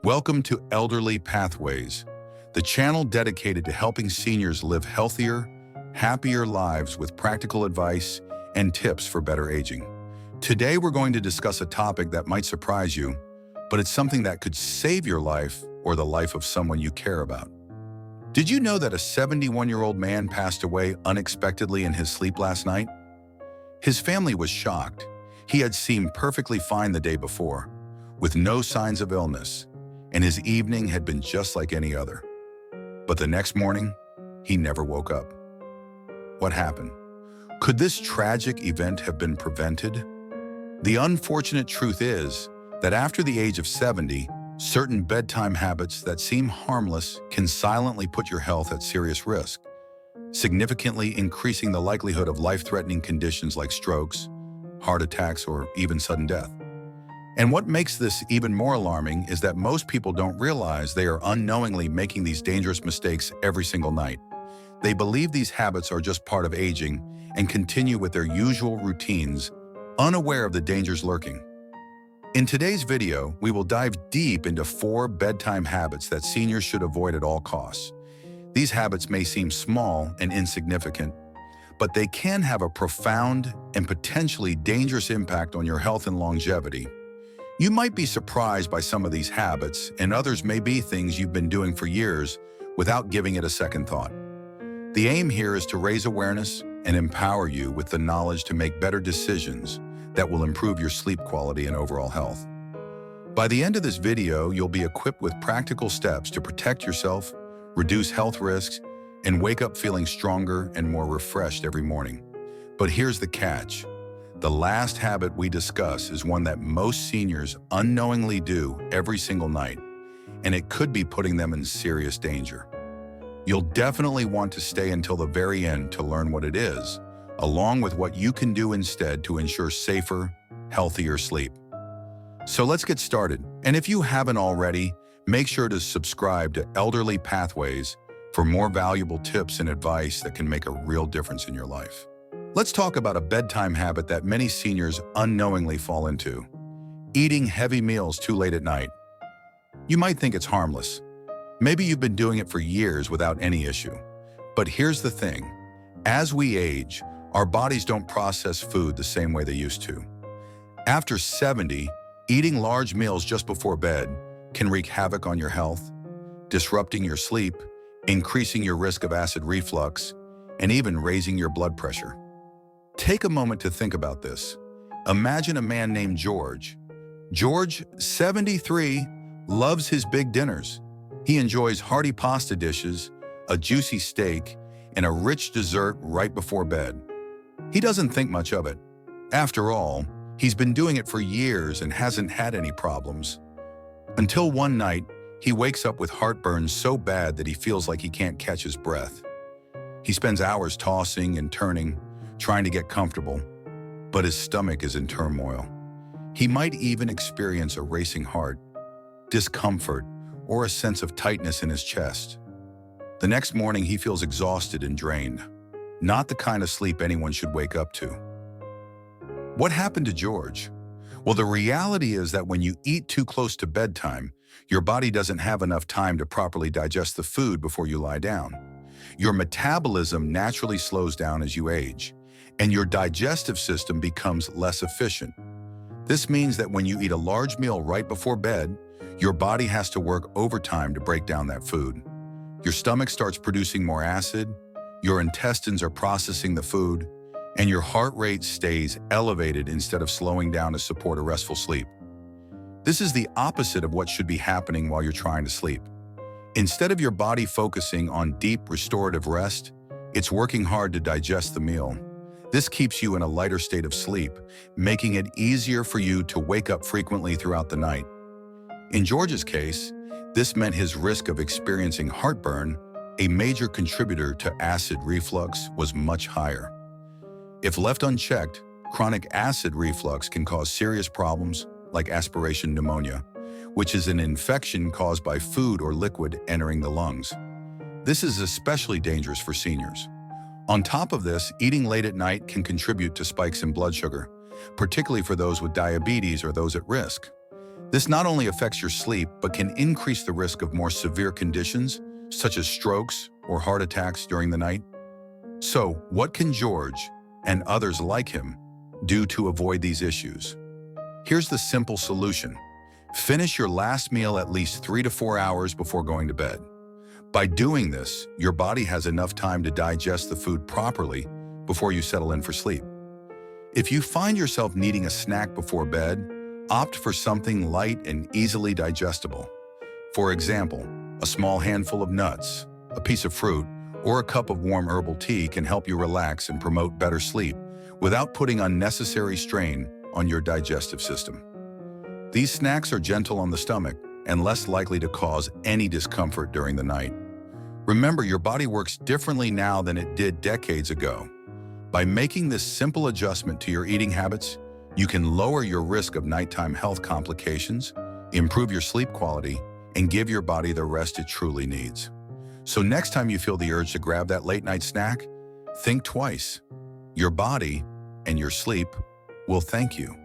Welcome to Elderly Pathways, the channel dedicated to helping seniors live healthier, happier lives with practical advice and tips for better aging. Today, we're going to discuss a topic that might surprise you, but it's something that could save your life or the life of someone you care about. Did you know that a 71-year-old man passed away unexpectedly in his sleep last night? His family was shocked. He had seemed perfectly fine the day before, with no signs of illness, and his evening had been just like any other. But the next morning, he never woke up. What happened? Could this tragic event have been prevented? The unfortunate truth is that after the age of 70, certain bedtime habits that seem harmless can silently put your health at serious risk, significantly increasing the likelihood of life-threatening conditions like strokes, heart attacks, or even sudden death. And what makes this even more alarming is that most people don't realize they are unknowingly making these dangerous mistakes every single night. They believe these habits are just part of aging and continue with their usual routines, unaware of the dangers lurking. In today's video, we will dive deep into 4 bedtime habits that seniors should avoid at all costs. These habits may seem small and insignificant, but they can have a profound and potentially dangerous impact on your health and longevity. You might be surprised by some of these habits, and others may be things you've been doing for years without giving it a second thought. The aim here is to raise awareness and empower you with the knowledge to make better decisions that will improve your sleep quality and overall health. By the end of this video, you'll be equipped with practical steps to protect yourself, reduce health risks, and wake up feeling stronger and more refreshed every morning. But here's the catch. The last habit we discuss is one that most seniors unknowingly do every single night, and it could be putting them in serious danger. You'll definitely want to stay until the very end to learn what it is, along with what you can do instead to ensure safer, healthier sleep. So let's get started. And if you haven't already, make sure to subscribe to Elderly Pathways for more valuable tips and advice that can make a real difference in your life. Let's talk about a bedtime habit that many seniors unknowingly fall into: eating heavy meals too late at night. You might think it's harmless. Maybe you've been doing it for years without any issue. But here's the thing. As we age, our bodies don't process food the same way they used to. After 70, eating large meals just before bed can wreak havoc on your health, disrupting your sleep, increasing your risk of acid reflux, and even raising your blood pressure. Take a moment to think about this. Imagine a man named George. George, 73, loves his big dinners. He enjoys hearty pasta dishes, a juicy steak, and a rich dessert right before bed. He doesn't think much of it. After all, he's been doing it for years and hasn't had any problems. Until one night, he wakes up with heartburn so bad that he feels like he can't catch his breath. He spends hours tossing and turning, trying to get comfortable, but his stomach is in turmoil. He might even experience a racing heart, discomfort, or a sense of tightness in his chest. The next morning, he feels exhausted and drained, not the kind of sleep anyone should wake up to. What happened to George? Well, the reality is that when you eat too close to bedtime, your body doesn't have enough time to properly digest the food before you lie down. Your metabolism naturally slows down as you age, and your digestive system becomes less efficient. This means that when you eat a large meal right before bed, your body has to work overtime to break down that food. Your stomach starts producing more acid, your intestines are processing the food, and your heart rate stays elevated instead of slowing down to support a restful sleep. This is the opposite of what should be happening while you're trying to sleep. Instead of your body focusing on deep restorative rest, it's working hard to digest the meal. This keeps you in a lighter state of sleep, making it easier for you to wake up frequently throughout the night. In George's case, this meant his risk of experiencing heartburn, a major contributor to acid reflux, was much higher. If left unchecked, chronic acid reflux can cause serious problems like aspiration pneumonia, which is an infection caused by food or liquid entering the lungs. This is especially dangerous for seniors. On top of this, eating late at night can contribute to spikes in blood sugar, particularly for those with diabetes or those at risk. This not only affects your sleep, but can increase the risk of more severe conditions, such as strokes or heart attacks during the night. So, what can George, and others like him, do to avoid these issues? Here's the simple solution. Finish your last meal at least 3 to 4 hours before going to bed. By doing this, your body has enough time to digest the food properly before you settle in for sleep. If you find yourself needing a snack before bed, opt for something light and easily digestible. For example, a small handful of nuts, a piece of fruit, or a cup of warm herbal tea can help you relax and promote better sleep without putting unnecessary strain on your digestive system. These snacks are gentle on the stomach and less likely to cause any discomfort during the night. Remember, your body works differently now than it did decades ago. By making this simple adjustment to your eating habits, you can lower your risk of nighttime health complications, improve your sleep quality, and give your body the rest it truly needs. So next time you feel the urge to grab that late-night snack, think twice. Your body and your sleep will thank you.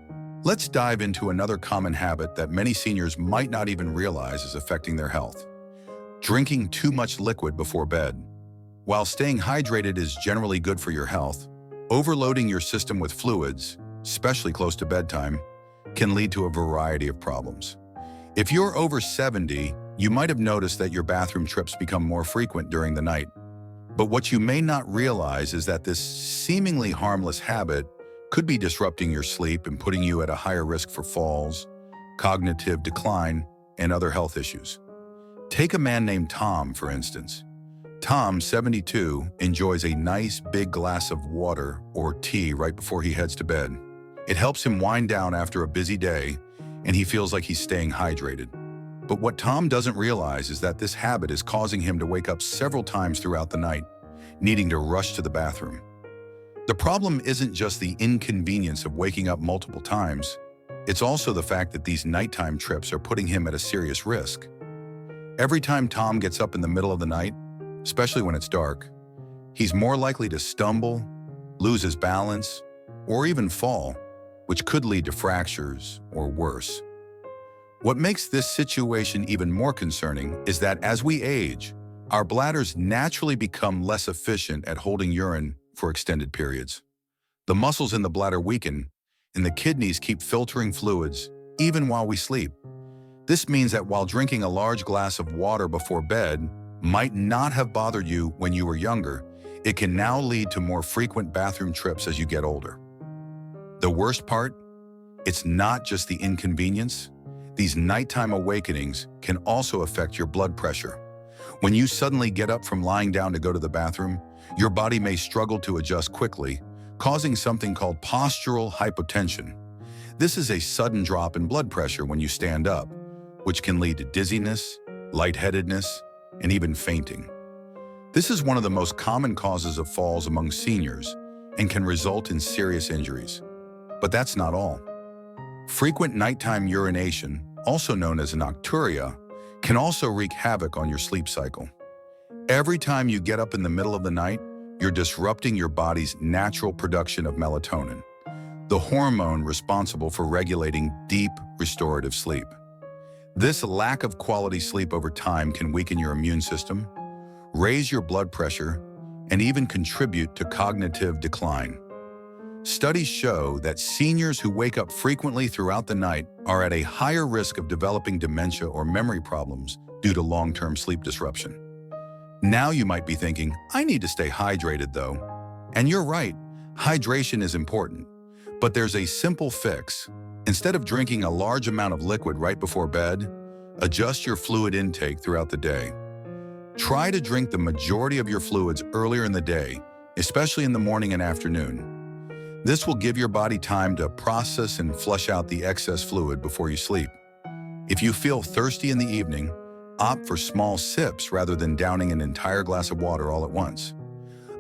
Let's dive into another common habit that many seniors might not even realize is affecting their health: drinking too much liquid before bed. While staying hydrated is generally good for your health, overloading your system with fluids, especially close to bedtime, can lead to a variety of problems. If you're over 70, you might have noticed that your bathroom trips become more frequent during the night. But what you may not realize is that this seemingly harmless habit could be disrupting your sleep and putting you at a higher risk for falls, cognitive decline, and other health issues. Take a man named Tom, for instance. Tom, 72, enjoys a nice big glass of water or tea right before he heads to bed. It helps him wind down after a busy day, and he feels like he's staying hydrated. But what Tom doesn't realize is that this habit is causing him to wake up several times throughout the night, needing to rush to the bathroom. The problem isn't just the inconvenience of waking up multiple times, it's also the fact that these nighttime trips are putting him at a serious risk. Every time Tom gets up in the middle of the night, especially when it's dark, he's more likely to stumble, lose his balance, or even fall, which could lead to fractures or worse. What makes this situation even more concerning is that as we age, our bladders naturally become less efficient at holding urine for extended periods. The muscles in the bladder weaken, and the kidneys keep filtering fluids even while we sleep. This means that while drinking a large glass of water before bed might not have bothered you when you were younger, it can now lead to more frequent bathroom trips as you get older. The worst part? It's not just the inconvenience. These nighttime awakenings can also affect your blood pressure. When you suddenly get up from lying down to go to the bathroom, your body may struggle to adjust quickly, causing something called postural hypotension. This is a sudden drop in blood pressure when you stand up, which can lead to dizziness, lightheadedness, and even fainting. This is one of the most common causes of falls among seniors and can result in serious injuries. But that's not all. Frequent nighttime urination, also known as nocturia, can also wreak havoc on your sleep cycle. Every time you get up in the middle of the night, you're disrupting your body's natural production of melatonin, the hormone responsible for regulating deep, restorative sleep. This lack of quality sleep over time can weaken your immune system, raise your blood pressure, and even contribute to cognitive decline. Studies show that seniors who wake up frequently throughout the night are at a higher risk of developing dementia or memory problems due to long-term sleep disruption. Now you might be thinking, I need to stay hydrated though. And you're right, hydration is important. But there's a simple fix. Instead of drinking a large amount of liquid right before bed, adjust your fluid intake throughout the day. Try to drink the majority of your fluids earlier in the day, especially in the morning and afternoon. This will give your body time to process and flush out the excess fluid before you sleep. If you feel thirsty in the evening, opt for small sips rather than downing an entire glass of water all at once.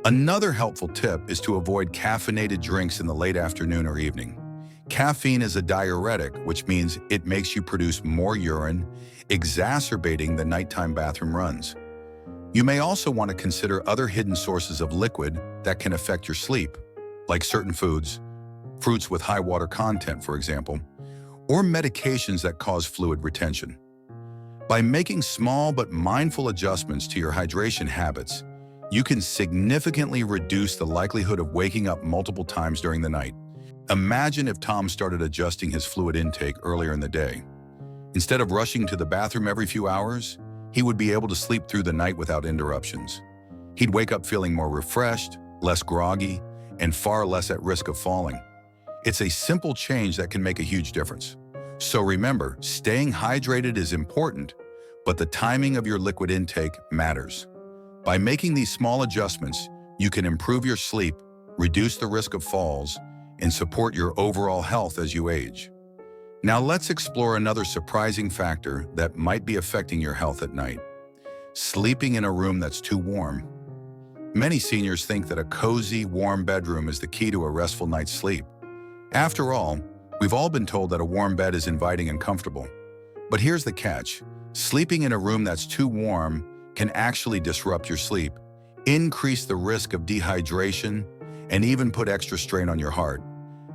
Another helpful tip is to avoid caffeinated drinks in the late afternoon or evening. Caffeine is a diuretic, which means it makes you produce more urine, exacerbating the nighttime bathroom runs. You may also want to consider other hidden sources of liquid that can affect your sleep, like certain foods, fruits with high water content, for example, or medications that cause fluid retention. By making small but mindful adjustments to your hydration habits, you can significantly reduce the likelihood of waking up multiple times during the night. Imagine if Tom started adjusting his fluid intake earlier in the day. Instead of rushing to the bathroom every few hours, he would be able to sleep through the night without interruptions. He'd wake up feeling more refreshed, less groggy, and far less at risk of falling. It's a simple change that can make a huge difference. So remember, staying hydrated is important, but the timing of your liquid intake matters. By making these small adjustments, you can improve your sleep, reduce the risk of falls, and support your overall health as you age. Now let's explore another surprising factor that might be affecting your health at night: sleeping in a room that's too warm. Many seniors think that a cozy, warm bedroom is the key to a restful night's sleep. After all, we've all been told that a warm bed is inviting and comfortable. But here's the catch: sleeping in a room that's too warm can actually disrupt your sleep, increase the risk of dehydration, and even put extra strain on your heart,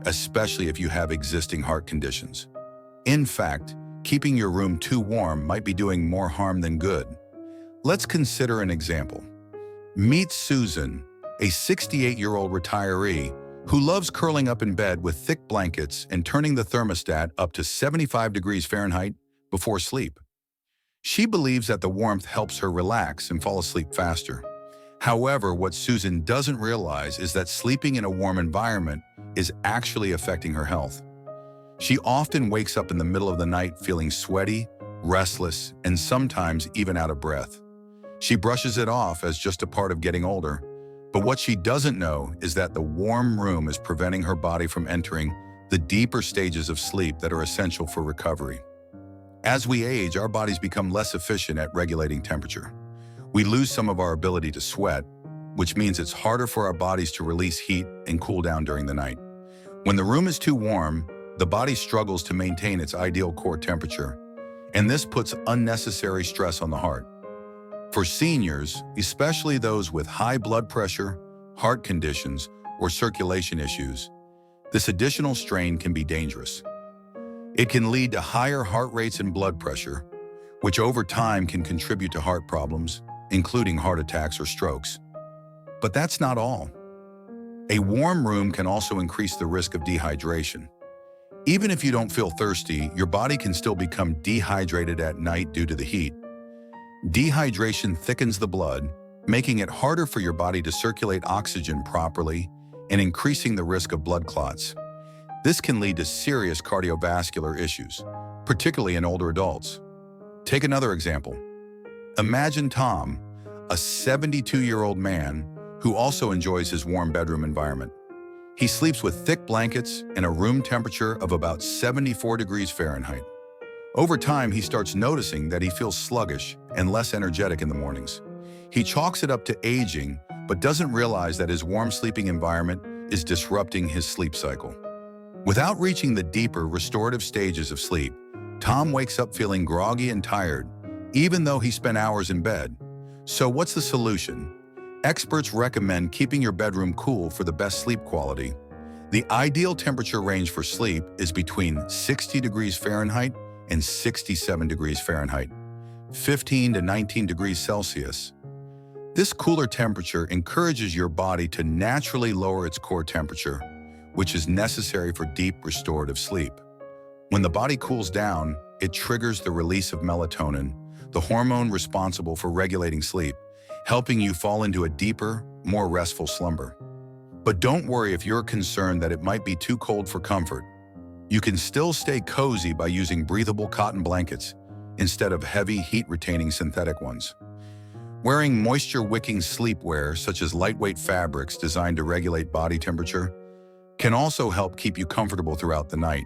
especially if you have existing heart conditions. In fact, keeping your room too warm might be doing more harm than good. Let's consider an example. Meet Susan, a 68-year-old retiree who loves curling up in bed with thick blankets and turning the thermostat up to 75 degrees Fahrenheit before sleep. She believes that the warmth helps her relax and fall asleep faster. However, what Susan doesn't realize is that sleeping in a warm environment is actually affecting her health. She often wakes up in the middle of the night feeling sweaty, restless, and sometimes even out of breath. She brushes it off as just a part of getting older, but what she doesn't know is that the warm room is preventing her body from entering the deeper stages of sleep that are essential for recovery. As we age, our bodies become less efficient at regulating temperature. We lose some of our ability to sweat, which means it's harder for our bodies to release heat and cool down during the night. When the room is too warm, the body struggles to maintain its ideal core temperature, and this puts unnecessary stress on the heart. For seniors, especially those with high blood pressure, heart conditions, or circulation issues, this additional strain can be dangerous. It can lead to higher heart rates and blood pressure, which over time can contribute to heart problems, including heart attacks or strokes. But that's not all. A warm room can also increase the risk of dehydration. Even if you don't feel thirsty, your body can still become dehydrated at night due to the heat. Dehydration thickens the blood, making it harder for your body to circulate oxygen properly and increasing the risk of blood clots. This can lead to serious cardiovascular issues, particularly in older adults. Take another example. Imagine Tom, a 72-year-old man who also enjoys his warm bedroom environment. He sleeps with thick blankets and a room temperature of about 74 degrees Fahrenheit. Over time, he starts noticing that he feels sluggish and less energetic in the mornings. He chalks it up to aging, but doesn't realize that his warm sleeping environment is disrupting his sleep cycle. Without reaching the deeper restorative stages of sleep, Tom wakes up feeling groggy and tired, even though he spent hours in bed. So what's the solution? Experts recommend keeping your bedroom cool for the best sleep quality. The ideal temperature range for sleep is between 60 degrees Fahrenheit and 67 degrees Fahrenheit, 15 to 19 degrees Celsius. This cooler temperature encourages your body to naturally lower its core temperature, which is necessary for deep restorative sleep. When the body cools down, it triggers the release of melatonin, the hormone responsible for regulating sleep, helping you fall into a deeper, more restful slumber. But don't worry if you're concerned that it might be too cold for comfort. You can still stay cozy by using breathable cotton blankets instead of heavy, heat-retaining synthetic ones. Wearing moisture-wicking sleepwear, such as lightweight fabrics designed to regulate body temperature, can also help keep you comfortable throughout the night.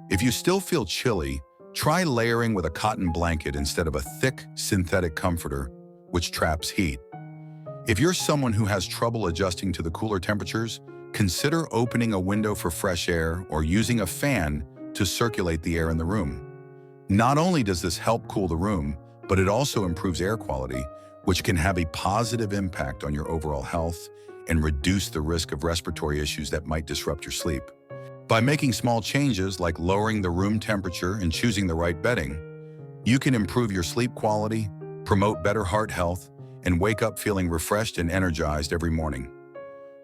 If you still feel chilly, try layering with a cotton blanket instead of a thick, synthetic comforter, which traps heat. If you're someone who has trouble adjusting to the cooler temperatures, consider opening a window for fresh air or using a fan to circulate the air in the room. Not only does this help cool the room, but it also improves air quality, which can have a positive impact on your overall health and reduce the risk of respiratory issues that might disrupt your sleep. By making small changes like lowering the room temperature and choosing the right bedding, you can improve your sleep quality, promote better heart health, and wake up feeling refreshed and energized every morning.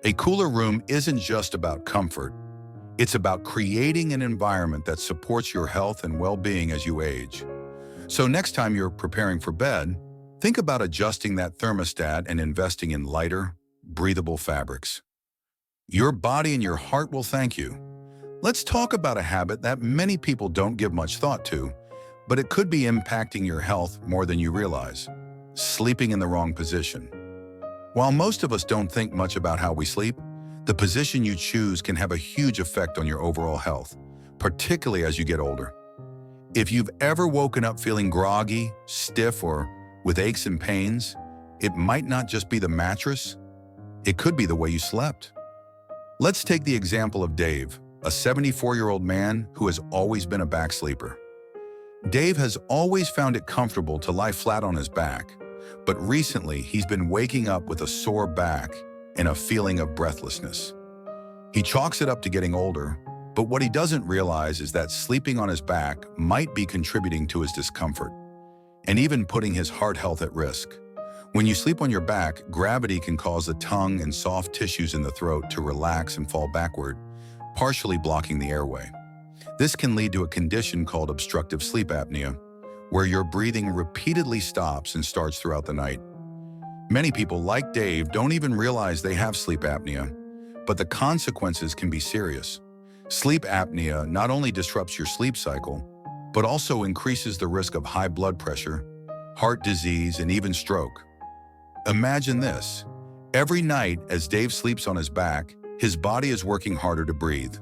A cooler room isn't just about comfort. It's about creating an environment that supports your health and well-being as you age. So next time you're preparing for bed, think about adjusting that thermostat and investing in lighter, breathable fabrics. Your body and your heart will thank you. Let's talk about a habit that many people don't give much thought to, but it could be impacting your health more than you realize: sleeping in the wrong position. While most of us don't think much about how we sleep, the position you choose can have a huge effect on your overall health, particularly as you get older. If you've ever woken up feeling groggy, stiff, or with aches and pains, it might not just be the mattress, it could be the way you slept. Let's take the example of Dave, a 74-year-old man who has always been a back sleeper. Dave has always found it comfortable to lie flat on his back, but recently he's been waking up with a sore back and a feeling of breathlessness. He chalks it up to getting older, but what he doesn't realize is that sleeping on his back might be contributing to his discomfort and even putting his heart health at risk. When you sleep on your back, gravity can cause the tongue and soft tissues in the throat to relax and fall backward, partially blocking the airway. This can lead to a condition called obstructive sleep apnea, where your breathing repeatedly stops and starts throughout the night. Many people, like Dave, don't even realize they have sleep apnea, but the consequences can be serious. Sleep apnea not only disrupts your sleep cycle, but also increases the risk of high blood pressure, heart disease, and even stroke. Imagine this. Every night as Dave sleeps on his back, his body is working harder to breathe,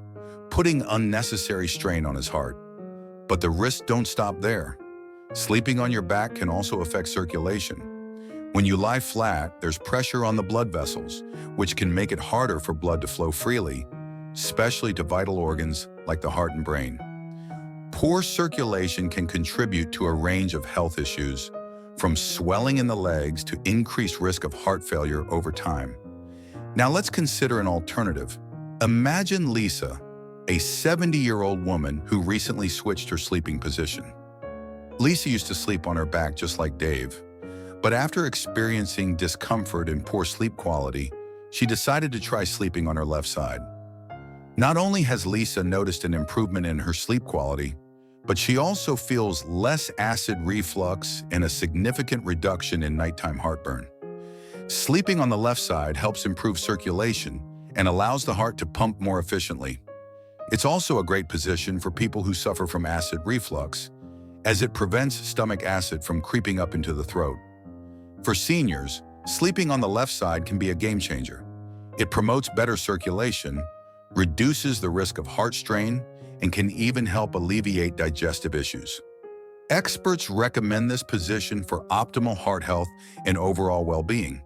putting unnecessary strain on his heart. But the risks don't stop there. Sleeping on your back can also affect circulation. When you lie flat, there's pressure on the blood vessels, which can make it harder for blood to flow freely, especially to vital organs like the heart and brain. Poor circulation can contribute to a range of health issues, from swelling in the legs to increased risk of heart failure over time. Now let's consider an alternative. Imagine Lisa, a 70-year-old woman who recently switched her sleeping position. Lisa used to sleep on her back just like Dave, but after experiencing discomfort and poor sleep quality, she decided to try sleeping on her left side. Not only has Lisa noticed an improvement in her sleep quality, but she also feels less acid reflux and a significant reduction in nighttime heartburn. Sleeping on the left side helps improve circulation and allows the heart to pump more efficiently. It's also a great position for people who suffer from acid reflux, as it prevents stomach acid from creeping up into the throat. For seniors, sleeping on the left side can be a game changer. It promotes better circulation, reduces the risk of heart strain, and can even help alleviate digestive issues. Experts recommend this position for optimal heart health and overall well-being.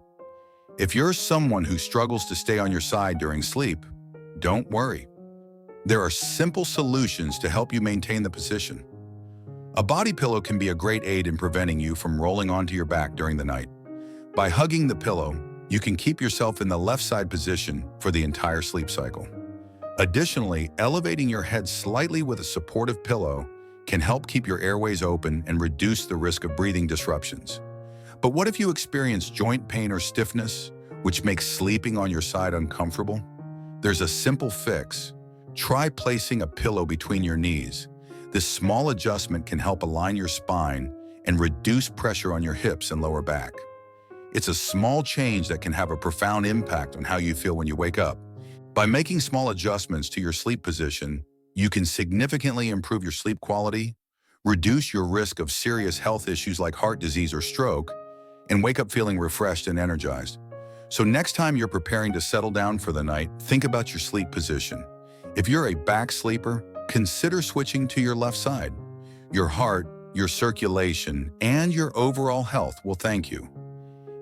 If you're someone who struggles to stay on your side during sleep, don't worry. There are simple solutions to help you maintain the position. A body pillow can be a great aid in preventing you from rolling onto your back during the night. By hugging the pillow, you can keep yourself in the left side position for the entire sleep cycle. Additionally, elevating your head slightly with a supportive pillow can help keep your airways open and reduce the risk of breathing disruptions. But what if you experience joint pain or stiffness, which makes sleeping on your side uncomfortable? There's a simple fix. Try placing a pillow between your knees. This small adjustment can help align your spine and reduce pressure on your hips and lower back. It's a small change that can have a profound impact on how you feel when you wake up. By making small adjustments to your sleep position, you can significantly improve your sleep quality, reduce your risk of serious health issues like heart disease or stroke, and wake up feeling refreshed and energized. So next time you're preparing to settle down for the night, think about your sleep position. If you're a back sleeper, consider switching to your left side. Your heart, your circulation, and your overall health will thank you.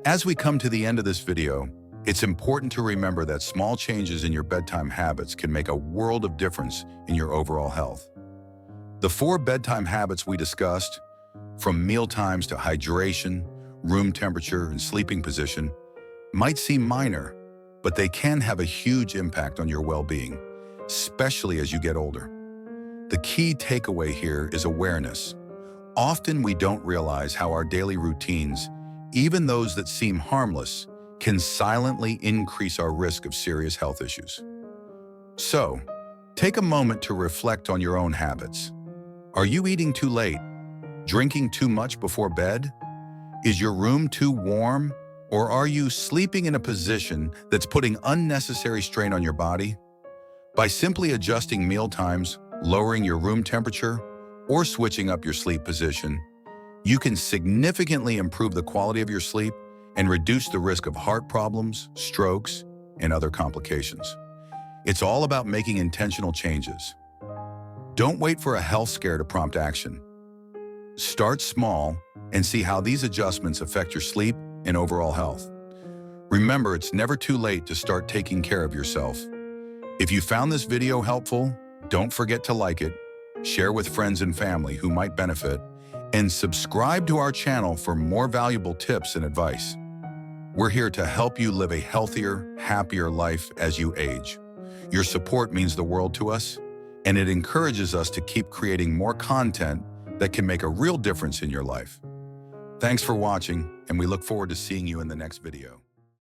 As we come to the end of this video, it's important to remember that small changes in your bedtime habits can make a world of difference in your overall health. The 4 bedtime habits we discussed, from meal times to hydration, room temperature, and sleeping position, might seem minor, but they can have a huge impact on your well-being. especially as you get older. The key takeaway here is awareness. Often we don't realize how our daily routines, even those that seem harmless, can silently increase our risk of serious health issues. So, take a moment to reflect on your own habits. Are you eating too late? Drinking too much before bed? Is your room too warm? Or are you sleeping in a position that's putting unnecessary strain on your body? By simply adjusting meal times, lowering your room temperature, or switching up your sleep position, you can significantly improve the quality of your sleep and reduce the risk of heart problems, strokes, and other complications. It's all about making intentional changes. Don't wait for a health scare to prompt action. Start small and see how these adjustments affect your sleep and overall health. Remember, it's never too late to start taking care of yourself. If you found this video helpful, don't forget to like it, share with friends and family who might benefit, and subscribe to our channel for more valuable tips and advice. We're here to help you live a healthier, happier life as you age. Your support means the world to us, and it encourages us to keep creating more content that can make a real difference in your life. Thanks for watching, and we look forward to seeing you in the next video.